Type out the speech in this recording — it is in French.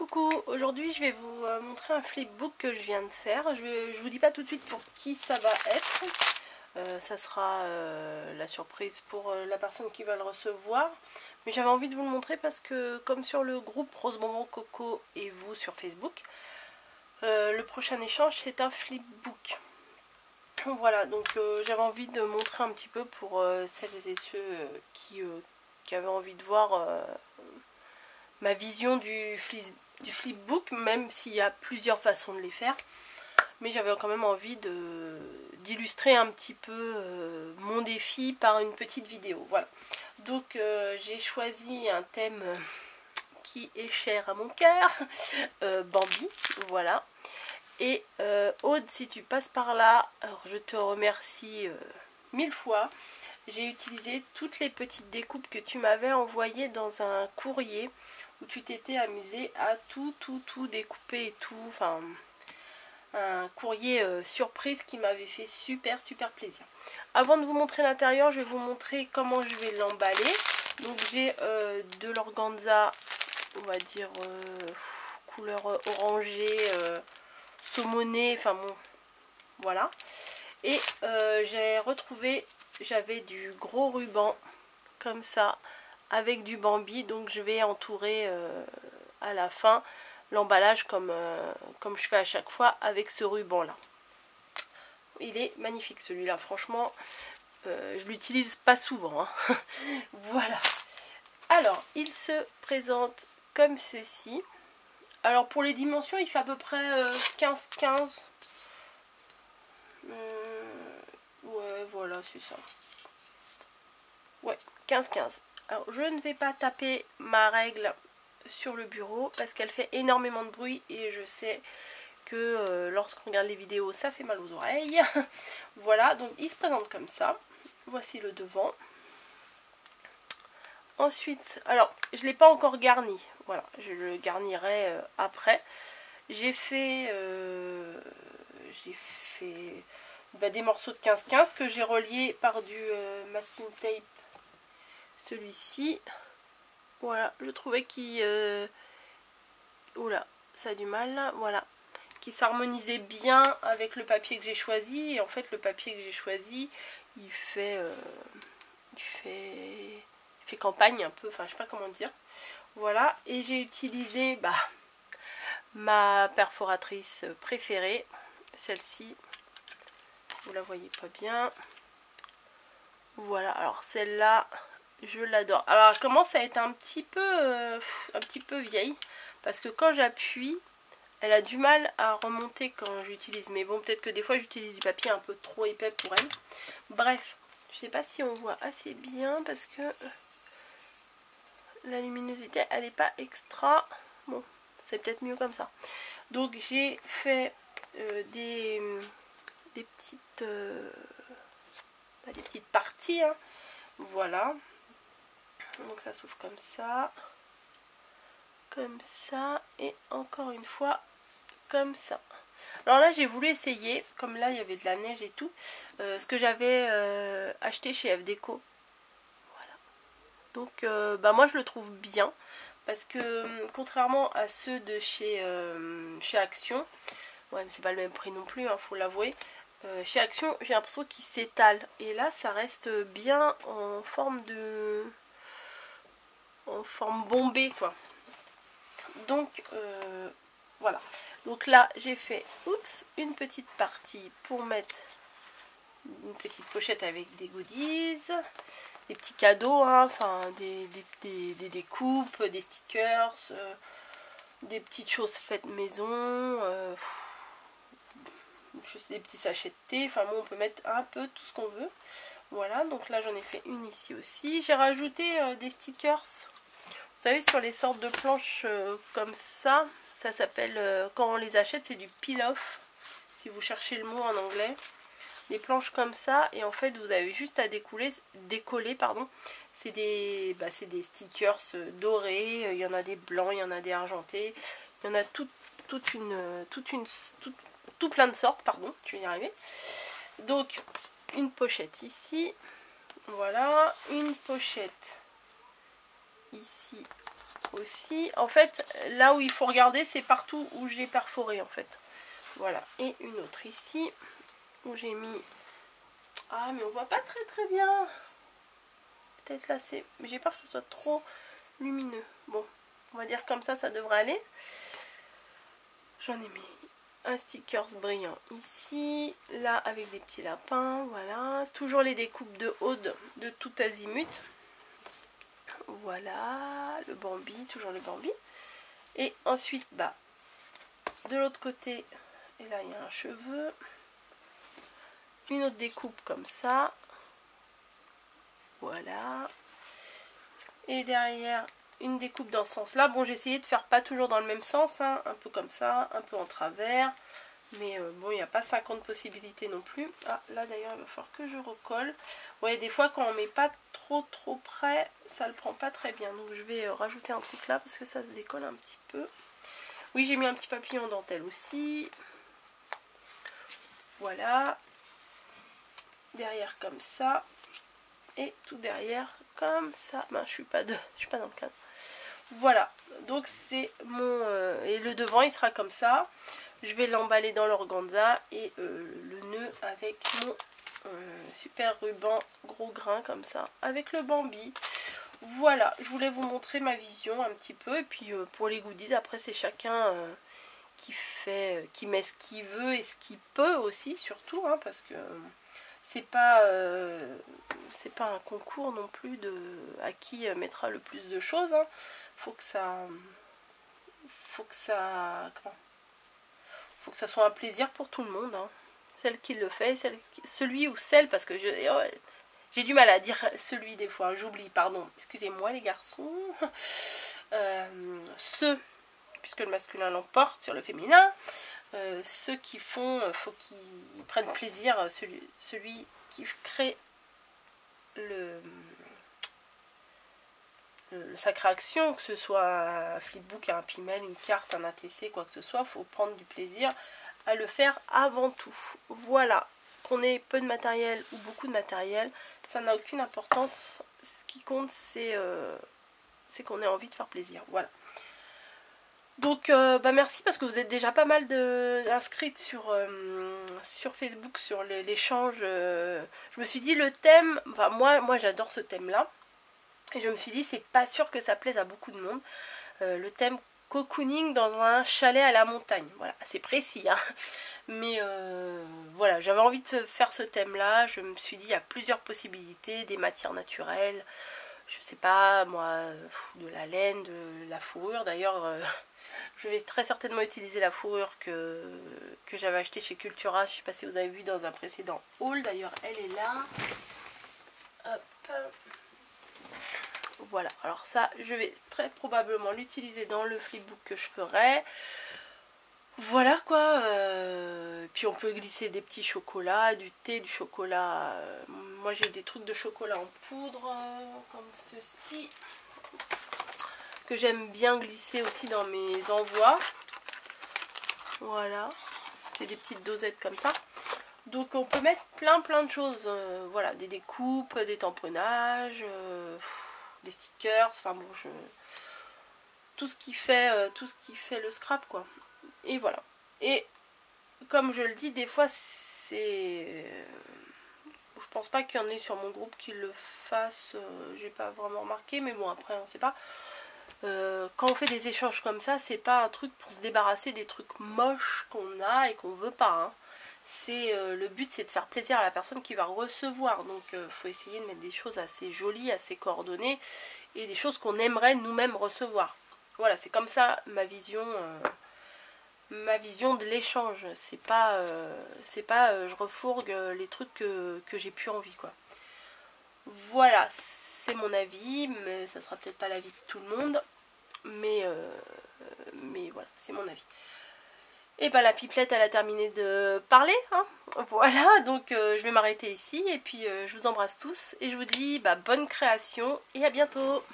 Coucou, aujourd'hui je vais vous montrer un flipbook que je viens de faire. Je vous dis pas tout de suite pour qui ça va être. Ça sera la surprise pour la personne qui va le recevoir. Mais j'avais envie de vous le montrer parce que comme sur le groupe Rose Bonbon Coco et vous sur Facebook, le prochain échange c'est un flipbook. Voilà, donc j'avais envie de montrer un petit peu pour celles et ceux qui avaient envie de voir ma vision du flipbook, même s'il y a plusieurs façons de les faire. Mais j'avais quand même envie d'illustrer un petit peu mon défi par une petite vidéo. Voilà. Donc j'ai choisi un thème qui est cher à mon cœur, Bambi, voilà. Et Aude, si tu passes par là, alors je te remercie 1000 fois. J'ai utilisé toutes les petites découpes que tu m'avais envoyées dans un courrier où tu t'étais amusé à tout découper et tout. Enfin, un courrier surprise qui m'avait fait super plaisir. Avant de vous montrer l'intérieur, je vais vous montrer comment je vais l'emballer. Donc j'ai de l'organza, on va dire couleur orangée, saumonée, enfin bon, voilà. Et j'ai retrouvé, j'avais du gros ruban comme ça avec du Bambi, donc je vais entourer à la fin l'emballage comme je fais à chaque fois avec ce ruban là. Il est magnifique celui-là, franchement je l'utilise pas souvent, hein. Voilà. Alors il se présente comme ceci. Alors pour les dimensions il fait à peu près 15-15. Ouais, voilà, c'est ça. Ouais, 15-15. Alors, je ne vais pas taper ma règle sur le bureau parce qu'elle fait énormément de bruit et je sais que lorsqu'on regarde les vidéos, ça fait mal aux oreilles. Voilà, donc il se présente comme ça. Voici le devant. Ensuite, alors, je ne l'ai pas encore garni. Voilà, je le garnirai après. J'ai fait des morceaux de 15-15 que j'ai reliés par du masking tape. Celui-ci, voilà, je trouvais qu'il oula, ça a du mal là, voilà, qui s'harmonisait bien avec le papier que j'ai choisi. Et en fait le papier que j'ai choisi il fait campagne un peu, enfin je sais pas comment dire. Voilà, et j'ai utilisé ma perforatrice préférée, celle-ci, vous la voyez pas bien, voilà. Alors celle-là je l'adore. Alors elle commence à être un petit peu vieille parce que quand j'appuie elle a du mal à remonter quand j'utilise, mais bon, peut-être que des fois j'utilise du papier un peu trop épais pour elle. Bref, je sais pas si on voit assez bien parce que la luminosité elle n'est pas extra. Bon, c'est peut-être mieux comme ça. Donc j'ai fait des petites parties, hein. Voilà. Donc ça s'ouvre comme ça, et encore une fois comme ça. Alors là j'ai voulu essayer, comme là il y avait de la neige et tout, ce que j'avais acheté chez FDeco. Voilà. Donc moi je le trouve bien parce que contrairement à ceux de chez Action, ouais mais c'est pas le même prix non plus, hein, faut l'avouer. Chez Action j'ai l'impression qu'il s'étale et là ça reste bien en forme bombée quoi. Donc voilà, donc là j'ai fait une petite partie pour mettre une petite pochette avec des goodies, des petits cadeaux, hein, enfin des découpes, des stickers, des petites choses faites maison, des petits sachets de thé, enfin bon on peut mettre un peu tout ce qu'on veut. Voilà, donc là j'en ai fait une ici aussi. J'ai rajouté des stickers. Vous savez, sur les sortes de planches comme ça, ça s'appelle, quand on les achète, c'est du peel-off, si vous cherchez le mot en anglais. Des planches comme ça, et en fait, vous avez juste à décoller, pardon. C'est des stickers dorés, il y en a des blancs, il y en a des argentés, il y en a tout plein de sortes, pardon, je vais y arriver. Donc, une pochette ici, voilà, une pochette ici aussi. En fait, là où il faut regarder, c'est partout où j'ai perforé en fait. Voilà, et une autre ici, où j'ai mis... Ah, mais on voit pas très bien. Peut-être là, c'est... Mais j'ai peur que ce soit trop lumineux. Bon, on va dire comme ça devrait aller. J'en ai mis un sticker brillant ici, là avec des petits lapins, voilà. Toujours les découpes de Aude de tout azimut. Voilà, le Bambi, toujours le Bambi. Et ensuite, bah, de l'autre côté, et là il y a un cheveu. Une autre découpe comme ça. Voilà. Et derrière, une découpe dans ce sens-là. Bon, j'ai essayé de faire pas toujours dans le même sens, hein, un peu comme ça, un peu en travers. Mais bon, il n'y a pas 50 possibilités non plus. Ah, là d'ailleurs, il va falloir que je recolle. Ouais, des fois, quand on met pas trop près, ça le prend pas très bien. Donc, je vais rajouter un truc là parce que ça se décolle un petit peu. Oui, j'ai mis un petit papillon dentelle aussi. Voilà. Derrière comme ça. Et tout derrière comme ça. Ben, je suis pas dans le cadre. Voilà, donc c'est mon... et le devant, il sera comme ça. Je vais l'emballer dans l'organza et le nœud avec mon super ruban gros grain comme ça, avec le Bambi. Voilà, je voulais vous montrer ma vision un petit peu. Et puis pour les goodies, après c'est chacun qui met ce qu'il veut et ce qu'il peut aussi, surtout, hein, parce que c'est pas un concours non plus de à qui mettra le plus de choses, hein. Faut que ça soit un plaisir pour tout le monde, hein. Celle qui le fait, celui ou celle, parce que j'ai du mal à dire celui des fois, j'oublie, pardon, excusez-moi les garçons. Ceux, puisque le masculin l'emporte sur le féminin, ceux qui font, faut qu'ils prennent plaisir, celui qui crée le sacré action, que ce soit un flipbook, un Pimel, une carte, un ATC, quoi que ce soit, il faut prendre du plaisir à le faire avant tout. Voilà, qu'on ait peu de matériel ou beaucoup de matériel, ça n'a aucune importance. Ce qui compte, c'est qu'on ait envie de faire plaisir. Voilà. Donc bah merci, parce que vous êtes déjà pas mal d'inscrites sur Facebook, sur l'échange. Je me suis dit le thème, enfin moi j'adore ce thème là. Et je me suis dit, c'est pas sûr que ça plaise à beaucoup de monde. Le thème cocooning dans un chalet à la montagne. Voilà, c'est précis, hein. Mais voilà, j'avais envie de faire ce thème-là. Je me suis dit, il y a plusieurs possibilités. Des matières naturelles, je sais pas, moi, de la laine, de la fourrure. D'ailleurs, je vais très certainement utiliser la fourrure que j'avais achetée chez Cultura. Je sais pas si vous avez vu dans un précédent haul. D'ailleurs, elle est là. Hop. Voilà, alors ça, je vais très probablement l'utiliser dans le flipbook que je ferai. Voilà quoi. Puis on peut glisser des petits chocolats, du thé, du chocolat. Moi j'ai des trucs de chocolat en poudre, comme ceci, que j'aime bien glisser aussi dans mes envois. Voilà, c'est des petites dosettes comme ça. Donc on peut mettre plein de choses. Voilà, des découpes, des tamponnages, des stickers, enfin bon, tout ce qui fait le scrap quoi. Et voilà. Et comme je le dis, des fois c'est... je pense pas qu'il y en ait sur mon groupe qui le fassent, j'ai pas vraiment remarqué, mais bon après on sait pas. Quand on fait des échanges comme ça, c'est pas un truc pour se débarrasser des trucs moches qu'on a et qu'on veut pas, hein. Le but c'est de faire plaisir à la personne qui va recevoir, donc faut essayer de mettre des choses assez jolies, assez coordonnées et des choses qu'on aimerait nous-mêmes recevoir. Voilà, c'est comme ça ma vision de l'échange. C'est pas je refourgue les trucs que j'ai plus envie quoi. Voilà, c'est mon avis, mais ça sera peut-être pas l'avis de tout le monde, mais voilà, c'est mon avis. Et bah la pipelette elle a terminé de parler, hein. Voilà, donc je vais m'arrêter ici et puis je vous embrasse tous et je vous dis bah, bonne création et à bientôt.